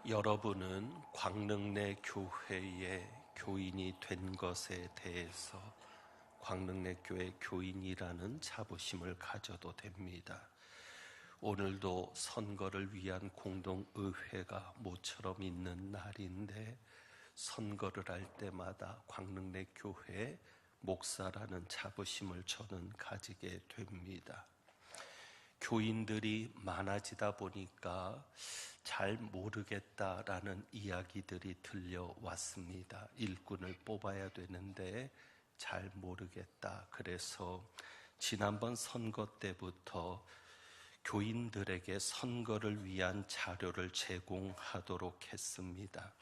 여러분은 광릉내 교회의 교인이 된 것에 대해서 광릉내 교회 교인이라는 자부심을 가져도 됩니다. 오늘도 선거를 위한 공동의회가 모처럼 있는 날인데 선거를 할 때마다 광릉내 교회 목사라는 자부심을 저는 가지게 됩니다. 교인들이 많아지다 보니까 잘 모르겠다라는 이야기들이 들려왔습니다. 일꾼을 뽑아야 되는데 잘 모르겠다. 그래서 지난번 선거 때부터 교인들에게 선거를 위한 자료를 제공하도록 했습니다.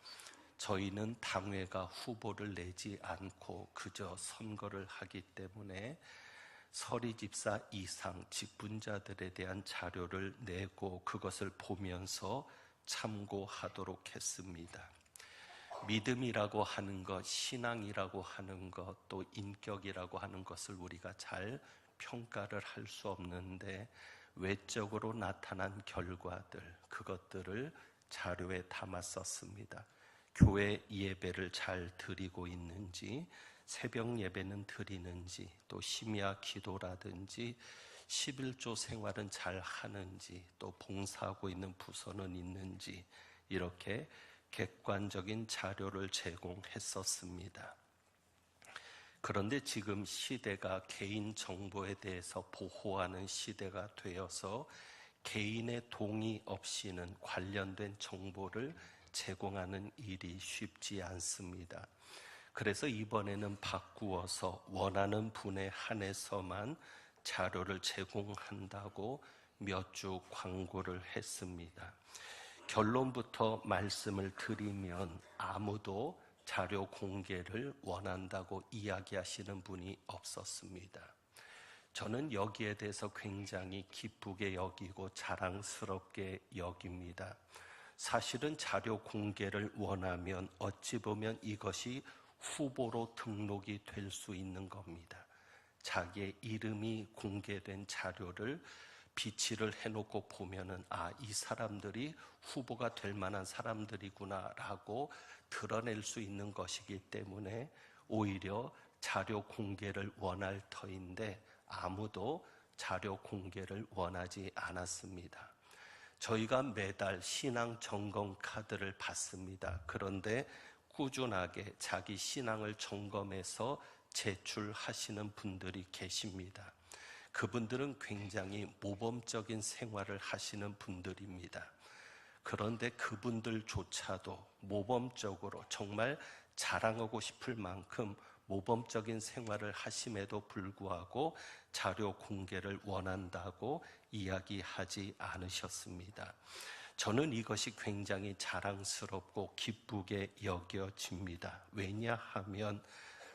저희는 당회가 후보를 내지 않고 그저 선거를 하기 때문에 서리집사 이상 직분자들에 대한 자료를 내고 그것을 보면서 참고하도록 했습니다. 믿음이라고 하는 것, 신앙이라고 하는 것, 또 인격이라고 하는 것을 우리가 잘 평가를 할 수 없는데 외적으로 나타난 결과들, 그것들을 자료에 담았었습니다. 교회 예배를 잘 드리고 있는지, 새벽 예배는 드리는지, 또 심야 기도라든지 11조 생활은 잘 하는지, 또 봉사하고 있는 부서는 있는지, 이렇게 객관적인 자료를 제공했었습니다. 그런데 지금 시대가 개인 정보에 대해서 보호하는 시대가 되어서 개인의 동의 없이는 관련된 정보를 제공하는 일이 쉽지 않습니다. 그래서 이번에는 바꾸어서 원하는 분에 한해서만 자료를 제공한다고 몇 주 광고를 했습니다. 결론부터 말씀을 드리면 아무도 자료 공개를 원한다고 이야기하시는 분이 없었습니다. 저는 여기에 대해서 굉장히 기쁘게 여기고 자랑스럽게 여깁니다. 사실은 자료 공개를 원하면 어찌 보면 이것이 후보로 등록이 될 수 있는 겁니다. 자기의 이름이 공개된 자료를 비치를 해놓고 보면은 이 사람들이 후보가 될 만한 사람들이구나 라고 드러낼 수 있는 것이기 때문에 오히려 자료 공개를 원할 터인데 아무도 자료 공개를 원하지 않았습니다. 저희가 매달 신앙 점검 카드를 받습니다. 그런데 꾸준하게 자기 신앙을 점검해서 제출하시는 분들이 계십니다. 그분들은 굉장히 모범적인 생활을 하시는 분들입니다. 그런데 그분들조차도 모범적으로 정말 자랑하고 싶을 만큼 모범적인 생활을 하심에도 불구하고 자료 공개를 원한다고 이야기하지 않으셨습니다. 저는 이것이 굉장히 자랑스럽고 기쁘게 여겨집니다. 왜냐하면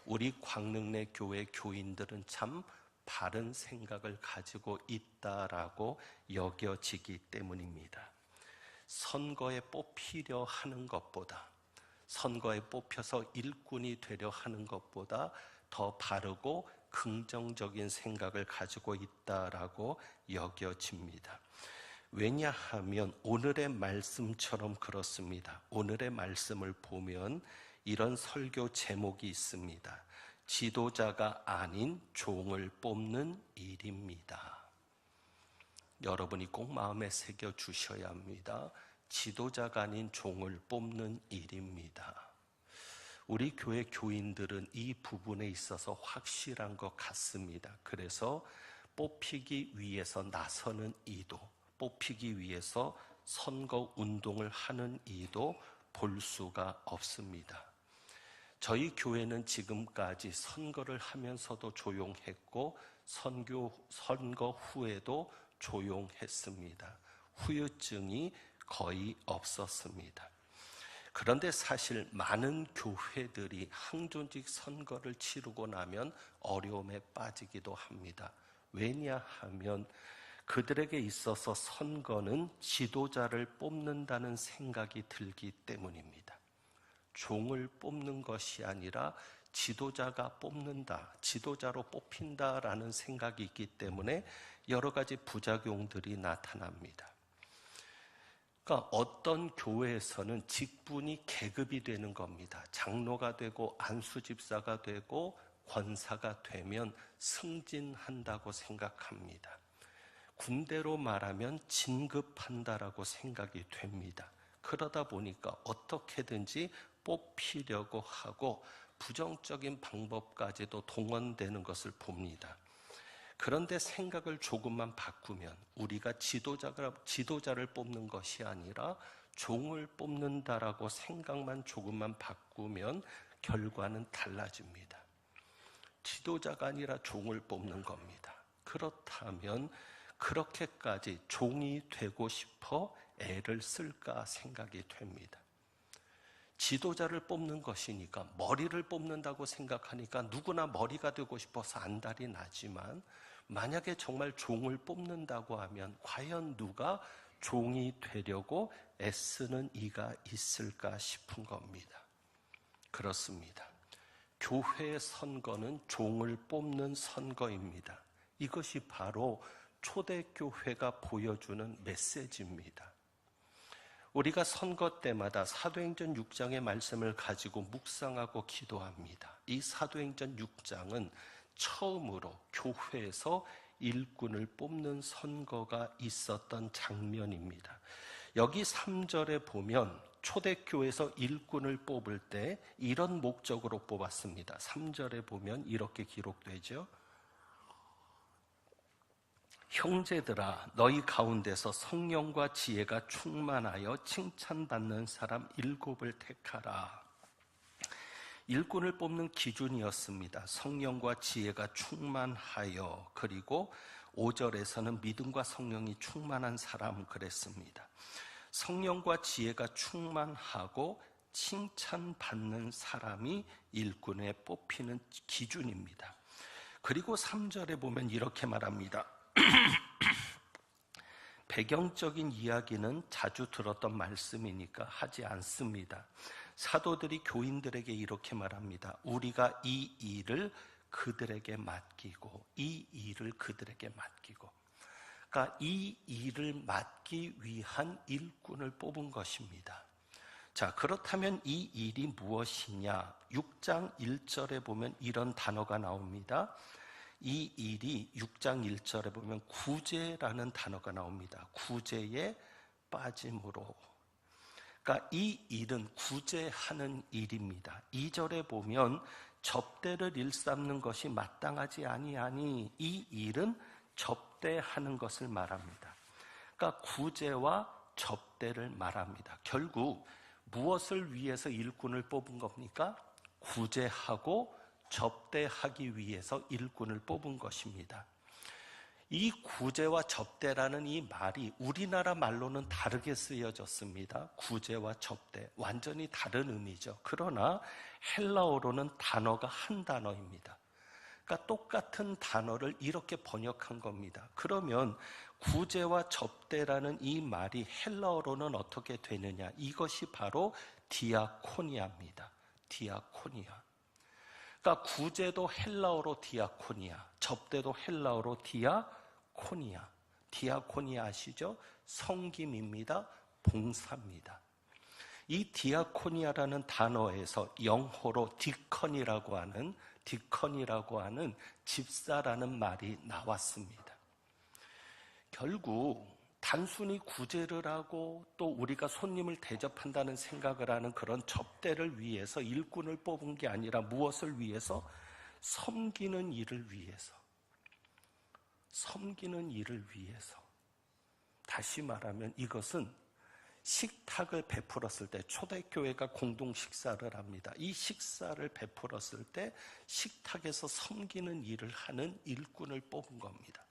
우리 광릉내 교회 교인들은 참 바른 생각을 가지고 있다라고 여겨지기 때문입니다. 선거에 뽑히려 하는 것보다, 선거에 뽑혀서 일꾼이 되려 하는 것보다 더 바르고 긍정적인 생각을 가지고 있다라고 여겨집니다. 왜냐하면 오늘의 말씀처럼 그렇습니다. 오늘의 말씀을 보면 이런 설교 제목이 있습니다. 지도자가 아닌 종을 뽑는 일입니다. 여러분이 꼭 마음에 새겨 주셔야 합니다. 지도자가 아닌 종을 뽑는 일입니다. 우리 교회 교인들은 이 부분에 있어서 확실한 것 같습니다. 그래서 뽑히기 위해서 나서는 이도, 뽑히기 위해서 선거 운동을 하는 이도 볼 수가 없습니다. 저희 교회는 지금까지 선거를 하면서도 조용했고 선거 후에도 조용했습니다. 후유증이 거의 없었습니다. 그런데 사실 많은 교회들이 항존직 선거를 치르고 나면 어려움에 빠지기도 합니다. 왜냐하면 그들에게 있어서 선거는 지도자를 뽑는다는 생각이 들기 때문입니다. 종을 뽑는 것이 아니라 지도자가 뽑는다, 지도자로 뽑힌다라는 생각이 있기 때문에 여러 가지 부작용들이 나타납니다. 그러니까 어떤 교회에서는 직분이 계급이 되는 겁니다. 장로가 되고 안수집사가 되고 권사가 되면 승진한다고 생각합니다. 군대로 말하면 진급한다라고 생각이 됩니다. 그러다 보니까 어떻게든지 뽑히려고 하고 부정적인 방법까지도 동원되는 것을 봅니다. 그런데 생각을 조금만 바꾸면 우리가 지도자를 뽑는 것이 아니라 종을 뽑는다라고 생각만 조금만 바꾸면 결과는 달라집니다. 지도자가 아니라 종을 뽑는 겁니다. 그렇다면 그렇게까지 종이 되고 싶어 애를 쓸까 생각이 됩니다. 지도자를 뽑는 것이니까 머리를 뽑는다고 생각하니까 누구나 머리가 되고 싶어서 안달이 나지만 만약에 정말 종을 뽑는다고 하면 과연 누가 종이 되려고 애쓰는 이가 있을까 싶은 겁니다. 그렇습니다. 교회의 선거는 종을 뽑는 선거입니다. 이것이 바로 초대교회가 보여주는 메시지입니다. 우리가 선거 때마다 사도행전 6장의 말씀을 가지고 묵상하고 기도합니다. 이 사도행전 6장은 처음으로 교회에서 일꾼을 뽑는 선거가 있었던 장면입니다. 여기 3절에 보면 초대교회에서 일꾼을 뽑을 때 이런 목적으로 뽑았습니다. 3절에 보면 이렇게 기록되죠. 형제들아, 너희 가운데서 성령과 지혜가 충만하여 칭찬받는 사람 7을 택하라. 일꾼을 뽑는 기준이었습니다. 성령과 지혜가 충만하여, 그리고 5절에서는 믿음과 성령이 충만한 사람 그랬습니다. 성령과 지혜가 충만하고 칭찬받는 사람이 일꾼에 뽑히는 기준입니다. 그리고 3절에 보면 이렇게 말합니다. 배경적인 이야기는 자주 들었던 말씀이니까 하지 않습니다. 사도들이 교인들에게 이렇게 말합니다. 우리가 이 일을 그들에게 맡기고, 이 일을 그들에게 맡기고. 그러니까 이 일을 맡기 위한 일꾼을 뽑은 것입니다. 자, 그렇다면 이 일이 무엇이냐? 6장 1절에 보면 이런 단어가 나옵니다. 이 일이 6장 1절에 보면 구제라는 단어가 나옵니다. 구제에 빠짐으로. 그러니까 이 일은 구제하는 일입니다. 2절에 보면 접대를 일삼는 것이 마땅하지 아니하니, 이 일은 접대하는 것을 말합니다. 그러니까 구제와 접대를 말합니다. 결국 무엇을 위해서 일꾼을 뽑은 겁니까? 구제하고 접대하기 위해서 일꾼을 뽑은 것입니다. 이 구제와 접대라는 이 말이 우리나라 말로는 다르게 쓰여졌습니다. 구제와 접대, 완전히 다른 의미죠. 그러나 헬라어로는 단어가 한 단어입니다. 그러니까 똑같은 단어를 이렇게 번역한 겁니다. 그러면 구제와 접대라는 이 말이 헬라어로는 어떻게 되느냐? 이것이 바로 디아코니아입니다. 디아코니아. 그러니까 구제도 헬라어로 디아코니아, 접대도 헬라어로 디아코니아. 디아코니아 아시죠? 섬김입니다. 봉사입니다. 이 디아코니아라는 단어에서 영어로 디컨이라고 하는 집사라는 말이 나왔습니다. 결국 단순히 구제를 하고 또 우리가 손님을 대접한다는 생각을 하는 그런 접대를 위해서 일꾼을 뽑은 게 아니라 무엇을 위해서? 섬기는 일을 위해서. 섬기는 일을 위해서. 다시 말하면 이것은 식탁을 베풀었을 때, 초대교회가 공동 식사를 합니다. 이 식사를 베풀었을 때 식탁에서 섬기는 일을 하는 일꾼을 뽑은 겁니다.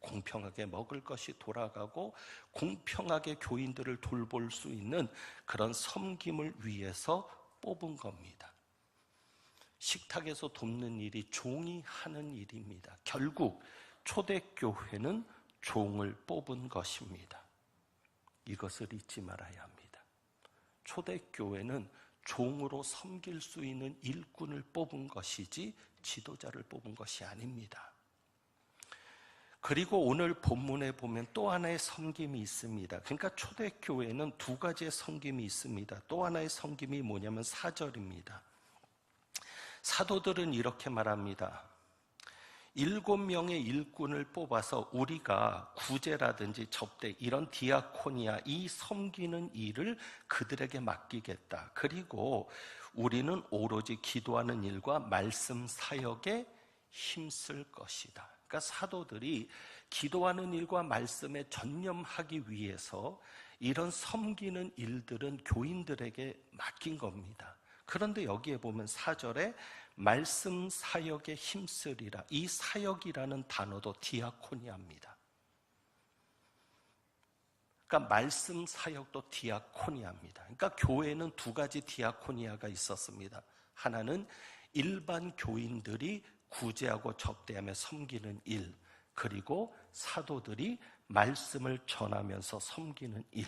공평하게 먹을 것이 돌아가고 공평하게 교인들을 돌볼 수 있는 그런 섬김을 위해서 뽑은 겁니다. 식탁에서 돕는 일이 종이 하는 일입니다. 결국 초대교회는 종을 뽑은 것입니다. 이것을 잊지 말아야 합니다. 초대교회는 종으로 섬길 수 있는 일꾼을 뽑은 것이지 지도자를 뽑은 것이 아닙니다. 그리고 오늘 본문에 보면 또 하나의 섬김이 있습니다. 그러니까 초대교회는 두 가지의 섬김이 있습니다. 또 하나의 섬김이 뭐냐면 4절입니다. 사도들은 이렇게 말합니다. 7명의 일꾼을 뽑아서 우리가 구제라든지 접대, 이런 디아코니아, 이 섬기는 일을 그들에게 맡기겠다. 그리고 우리는 오로지 기도하는 일과 말씀 사역에 힘쓸 것이다. 그러니까 사도들이 기도하는 일과 말씀에 전념하기 위해서 이런 섬기는 일들은 교인들에게 맡긴 겁니다. 그런데 여기에 보면 4절에 말씀 사역에 힘쓰리라. 이 사역이라는 단어도 디아코니아입니다. 그러니까 말씀 사역도 디아코니아입니다. 그러니까 교회는 두 가지 디아코니아가 있었습니다. 하나는 일반 교인들이 구제하고 접대하며 섬기는 일, 그리고 사도들이 말씀을 전하면서 섬기는 일.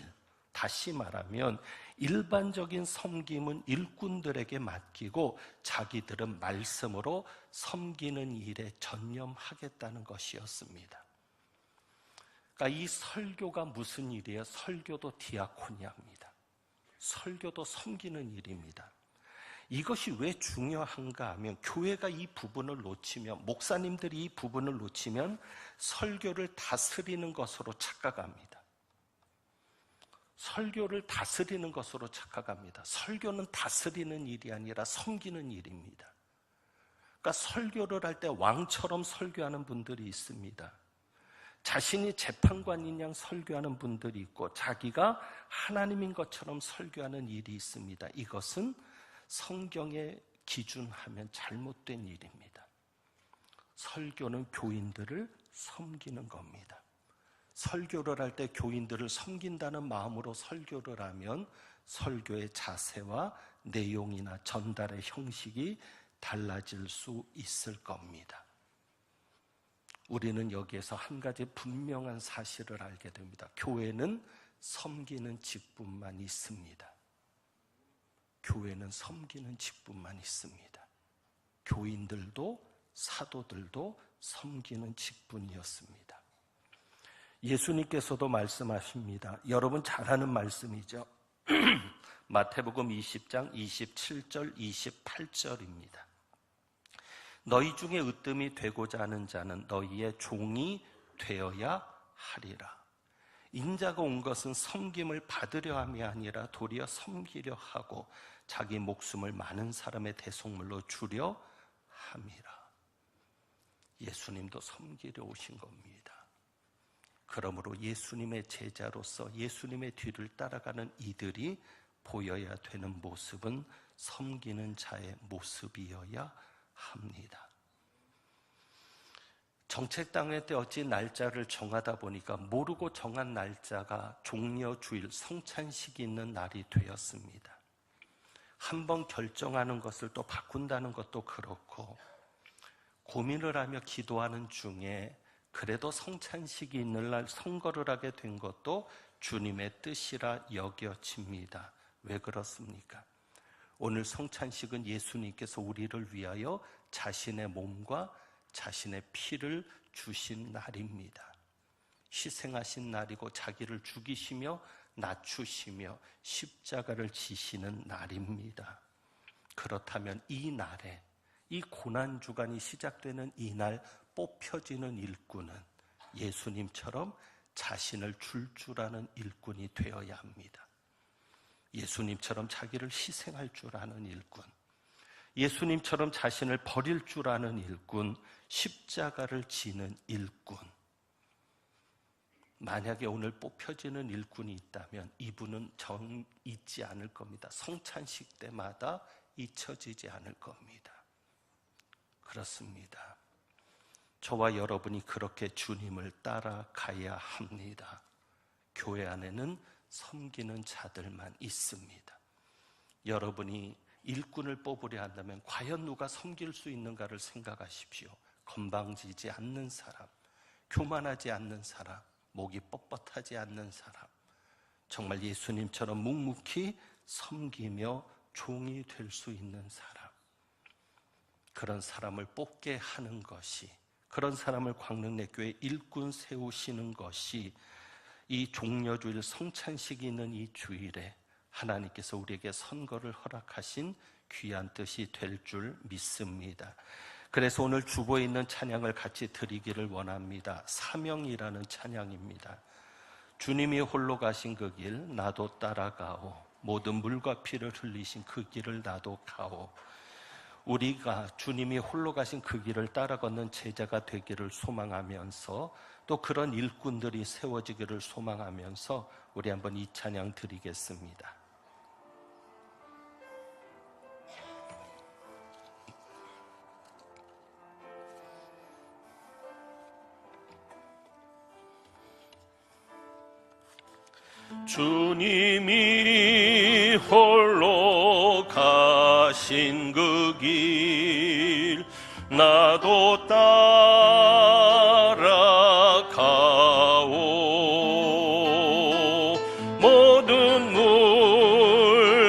다시 말하면 일반적인 섬김은 일꾼들에게 맡기고 자기들은 말씀으로 섬기는 일에 전념하겠다는 것이었습니다. 그러니까 이 설교가 무슨 일이에요? 설교도 디아코니아입니다. 설교도 섬기는 일입니다. 이것이 왜 중요한가 하면 교회가 이 부분을 놓치면, 목사님들이 이 부분을 놓치면 설교를 다스리는 것으로 착각합니다. 설교를 다스리는 것으로 착각합니다. 설교는 다스리는 일이 아니라 섬기는 일입니다. 그러니까 설교를 할 때 왕처럼 설교하는 분들이 있습니다. 자신이 재판관인 양 설교하는 분들이 있고 자기가 하나님인 것처럼 설교하는 일이 있습니다. 이것은 성경에 기준하면 잘못된 일입니다. 설교는 교인들을 섬기는 겁니다. 설교를 할 때 교인들을 섬긴다는 마음으로 설교를 하면 설교의 자세와 내용이나 전달의 형식이 달라질 수 있을 겁니다. 우리는 여기에서 한 가지 분명한 사실을 알게 됩니다. 교회는 섬기는 직분만 있습니다. 교회는 섬기는 직분만 있습니다. 교인들도 사도들도 섬기는 직분이었습니다. 예수님께서도 말씀하십니다. 여러분 잘 아는 말씀이죠. 마태복음 20장 27절 28절입니다. 너희 중에 으뜸이 되고자 하는 자는 너희의 종이 되어야 하리라. 인자가 온 것은 섬김을 받으려 함이 아니라 도리어 섬기려 하고 자기 목숨을 많은 사람의 대속물로 주려 함이라. 예수님도 섬기려 오신 겁니다. 그러므로 예수님의 제자로서 예수님의 뒤를 따라가는 이들이 보여야 되는 모습은 섬기는 자의 모습이어야 합니다. 정책당회 때 어찌 날짜를 정하다 보니까 모르고 정한 날짜가 종려주일 성찬식이 있는 날이 되었습니다. 한번 결정하는 것을 또 바꾼다는 것도 그렇고 고민을 하며 기도하는 중에 그래도 성찬식이 있는 날 선거를 하게 된 것도 주님의 뜻이라 여겨집니다. 왜 그렇습니까? 오늘 성찬식은 예수님께서 우리를 위하여 자신의 몸과 자신의 피를 주신 날입니다. 희생하신 날이고 자기를 죽이시며 낮추시며 십자가를 지시는 날입니다. 그렇다면 이 날에, 이 고난주간이 시작되는 이 날 뽑혀지는 일꾼은 예수님처럼 자신을 줄 아는 일꾼이 되어야 합니다. 예수님처럼 자기를 희생할 줄 아는 일꾼, 예수님처럼 자신을 버릴 줄 아는 일꾼, 십자가를 지는 일꾼. 만약에 오늘 뽑혀지는 일꾼이 있다면 이분은 정 잊지 않을 겁니다. 성찬식 때마다 잊혀지지 않을 겁니다. 그렇습니다. 저와 여러분이 그렇게 주님을 따라가야 합니다. 교회 안에는 섬기는 자들만 있습니다. 여러분이 일꾼을 뽑으려 한다면 과연 누가 섬길 수 있는가를 생각하십시오. 건방지지 않는 사람, 교만하지 않는 사람, 목이 뻣뻣하지 않는 사람, 정말 예수님처럼 묵묵히 섬기며 종이 될 수 있는 사람, 그런 사람을 뽑게 하는 것이, 그런 사람을 광릉내교회 일꾼 세우시는 것이 이 종려주일 성찬식이 있는 이 주일에 하나님께서 우리에게 선거를 허락하신 귀한 뜻이 될 줄 믿습니다. 그래서 오늘 주보에 있는 찬양을 같이 드리기를 원합니다. 사명이라는 찬양입니다. 주님이 홀로 가신 그 길 나도 따라가오. 모든 물과 피를 흘리신 그 길을 나도 가오. 우리가 주님이 홀로 가신 그 길을 따라 걷는 제자가 되기를 소망하면서 또 그런 일꾼들이 세워지기를 소망하면서 우리 한번 이 찬양 드리겠습니다. 주님이 홀로 가신 그 길 나도 따라가오. 모든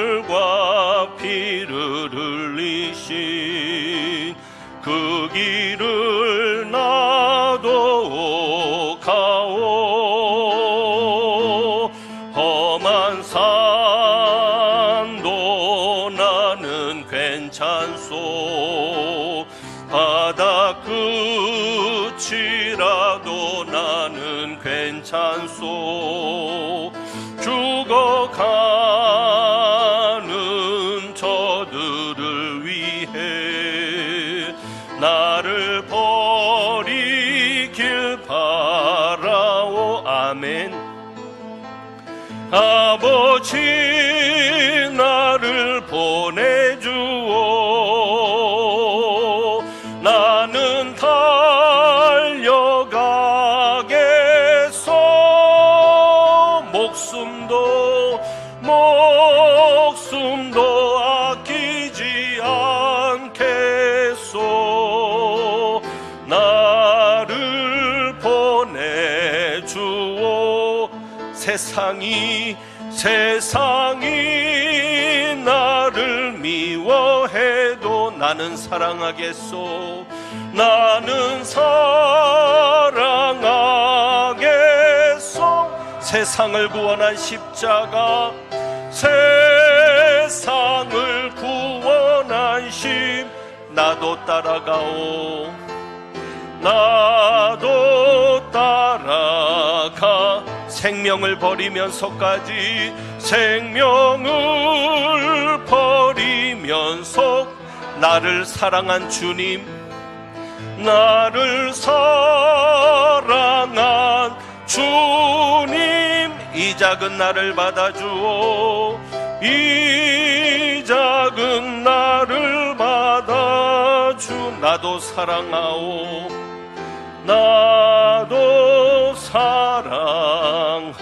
물과 피를 흘리신 그 길을 나도 가오. 험한 산도 나는 괜찮소. 바다 끝이라도 나는 괜찮소. 죽어가는 저들을 위해 나를 버리길 바라오. 아멘. 아버지 나를 보내주오. 나는 달려가겠소. 목숨도 아끼지 않겠소. 나를 보내주오. 세상이 나를 미워해도 나는 사랑하겠소. 나는 사랑하겠소. 세상을 구원한 십자가, 세상을 구원한 십 나도 따라가오. 나도 따라가. 생명을 버리면서까지, 생명을 버리면서 나를 사랑한 주님, 나를 사랑한 주님, 이 작은 나를 받아주오. 이 작은 나를 받아주. 나도 사랑하오. 나도 사랑하오.